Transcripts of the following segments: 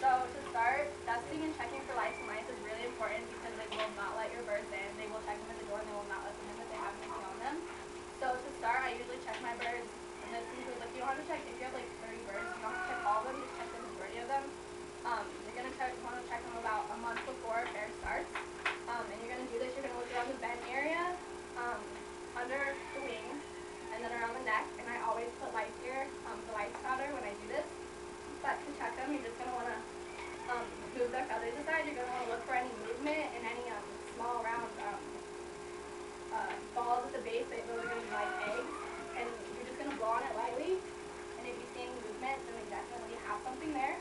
So to start, dusting and checking for lice and mice is really important because they will not let your birds in. They will check them at the door and they will not let them in if they have anything on them. So to start, I usually check my birds, and this includes, like, you don't have to check, if you have like 30 birds, you don't have to check all of them, just check the majority of them. You're going to want to check them about a month before a pair starts. And you're going to do this, you're going to look around the vent area, under the wings, and then around the neck. And I always put lice here, the lice powder when I do this. But to check them, you're just going to want to move their feathers aside. You're going to want to look for any movement and any small round balls at the base. Those are going to be like eggs. And you're just going to blow on it lightly. And if you see any movement, then they definitely have something there.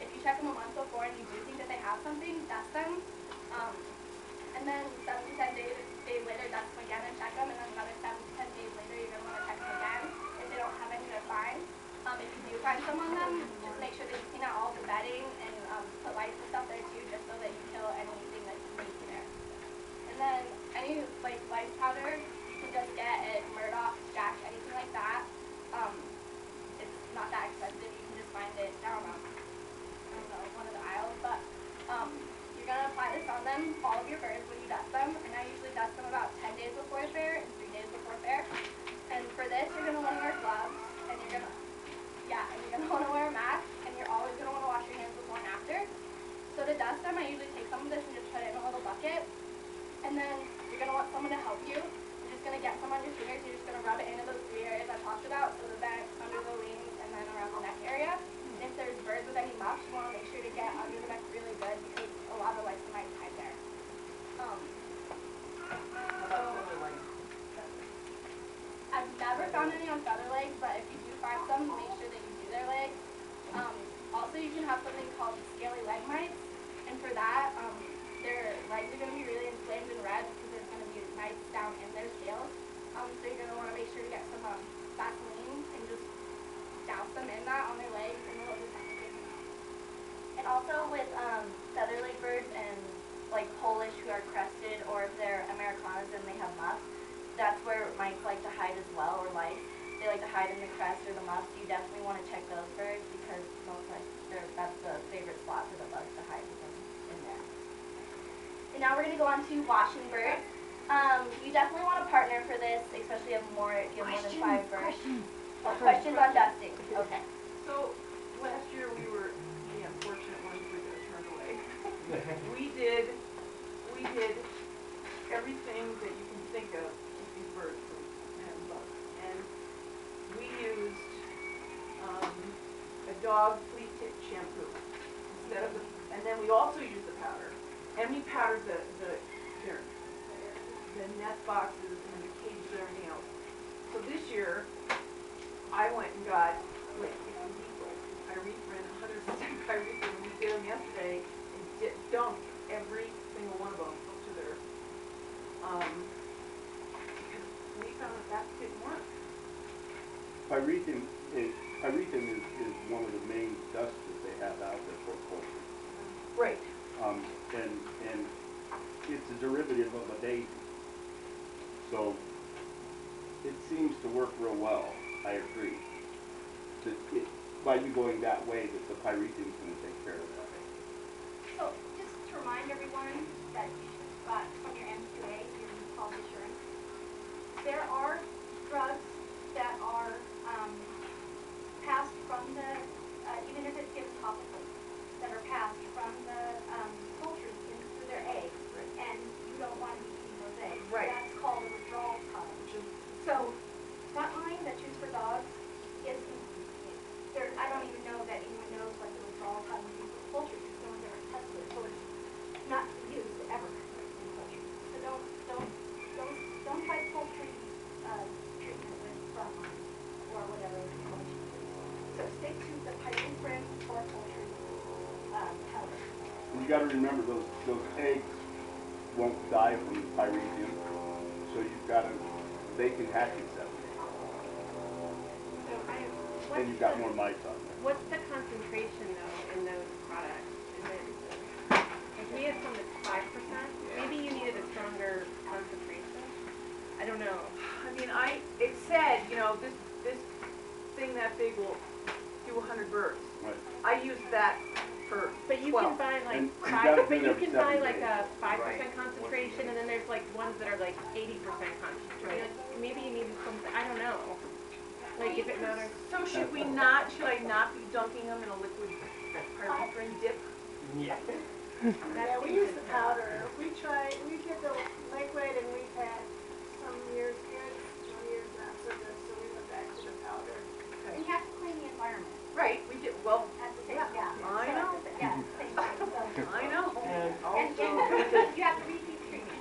If you check them a month before and you do think that they have something, dust them. And then 7 to 10 days later, dust them again and check them. And then another 7 to 10 days later, you're going to want to check them again. If they don't have any, they're fine. If you do find some on them, just make sure that you clean out all the bedding and put lice and stuff there too, just so that you kill anything that's in there. And then any like lice powder you can just get at Murdoch, Jack, anything like that. It's not that expensive. You can just find it down I don't know, one of the aisles. But you're gonna apply this on them, all of your birds, when you dust them. And I usually dust them about 10 days before a fair and 3 days before a fair. And for this, you're gonna want to wear gloves, and you're gonna want to wear a mask, and you're always going to want to wash your hands before and after. So to dust them, I usually take some of this and just put it in a little bucket. And then you're going to want someone to help you. You're just going to get some on your fingers. You're just going to rub it into those 3 areas I talked about, so the vent, under the wings, and then around the neck area. And if there's birds with any muffs, you want to make sure to get under the neck really good because a lot of lice might hide there. I've never found any on feather legs, but if you do find some, make sure that you do their legs. Also, you can have something called scaly leg mites, and for that, their legs are going to be really inflamed and red because there's going to be mites down in their scales. So you're going to want to make sure to get some Vaseline and just douse them in that on their legs, and it'll just have to get them out. And also with feather leg birds and like Polish who are crested, or if they're Americanas and they have muffs, that's where mites like to hide as well, or lice. They like to hide in the crest or the muffs. You definitely want to check those birds because most like that's the favorite spot for the bugs to hide in there. And now we're going to go on to washing birds. You definitely want a partner for this, especially if you have more than 5 birds. Questions on dusting. Okay. So last year we were the unfortunate ones we got turned away. we did everything that you can think of to keep birds from having bugs, and we used a dog flea tick shampoo instead of and then we also used the powder, and we powdered the net boxes and the cages and everything else. So this year I went and got like Pyrethrin, 100% Pyrethrin. We did them yesterday and dumped every single one of them to their because we found that didn't work. Pyrethrin is one of the main dusts that they have out there for poultry. Right. And it's a derivative of a daisy. So it seems to work real well. I agree. By you going that way, that the pyrethrin is going to take care of that. So just to remind everyone that you should got from your M2A, your quality assurance, there are drugs that are passed from the, even if it's given topically, that are passed from the poultry into their eggs, right. And you don't want to be eating those eggs. Right. That's called a withdrawal coverage. So that line that's used for dogs is, I don't even know that anyone knows what the withdrawal coverage is for poultry because no one's ever tested it. So it's not used ever in poultry. So don't try poultry treatment with frontline or whatever it's called. So stick to the pyrethrin or poultry powder. You got to remember those eggs won't die from the pyrethrin, so you've got to, they can hatch in 7 days. And you've got more mites on there. What's the concentration though in those products? Is it, like we had some that's 5%. Maybe you needed a stronger concentration. I don't know. I mean, it said, you know, this thing that big will do 100 birds. Right. I used that per But you 12. can buy like And you five, gotta do but it you every can buy 7 like days. a 5% concentration, and then there's like ones that are like 80% concentration. Like, maybe you need something, I don't know. Like if it matters. So should I not be dunking them in a liquid pyrethrin dip? Yeah. Yeah, we use the powder. We did the liquid and we've had some years good, some years not so good, so we went back to the powder. And you have to clean the environment Right, we did, well, at the same, yeah. I know. Yeah, same thing, so. I know. And And also, you have to repeat treatment.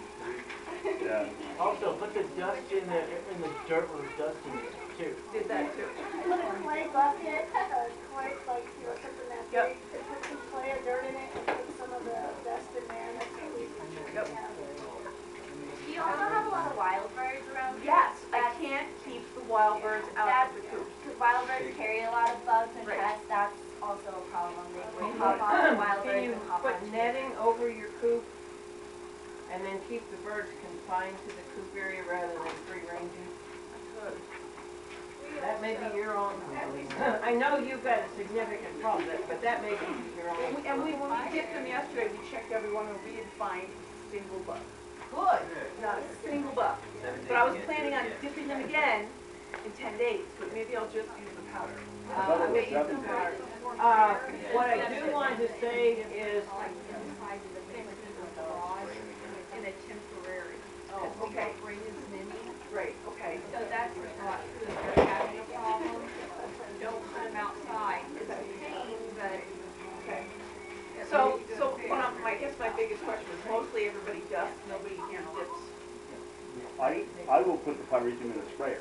Yeah. also put the dust in the dirt with dusting it too. Did that too. Put a clay bucket, clay, like, you know, something that Yep. big, and put some clay or dirt in it and put some of the dust in there, and that's what we Yep. Do you also have a lot of wild birds around here? Yes, I can't keep the wild birds out of the coop. Because wild birds carry a lot of bugs and Right. pests, that's also a problem. They will hop on the wild Can birds you and hop put on netting over your coop and then keep the birds confined to the coop area rather than free ranging? That may be your own, I know you've got a significant problem, but that may be your own. When we dipped them yesterday, we checked every one and we didn't find a single bug. Good. Not a single bug. But I was planning on dipping them again in 10 days, but maybe I'll just use the powder. I thought it was 7 days. What I do want to say is, In a temporary. Oh, okay. Bring as many. Right, okay. So that's a thought too, if they're having a problem, don't put them outside. It's a pain, but. Okay. So I guess my biggest question is mostly everybody dusts, nobody dips. I will put the pyrethrum in a sprayer.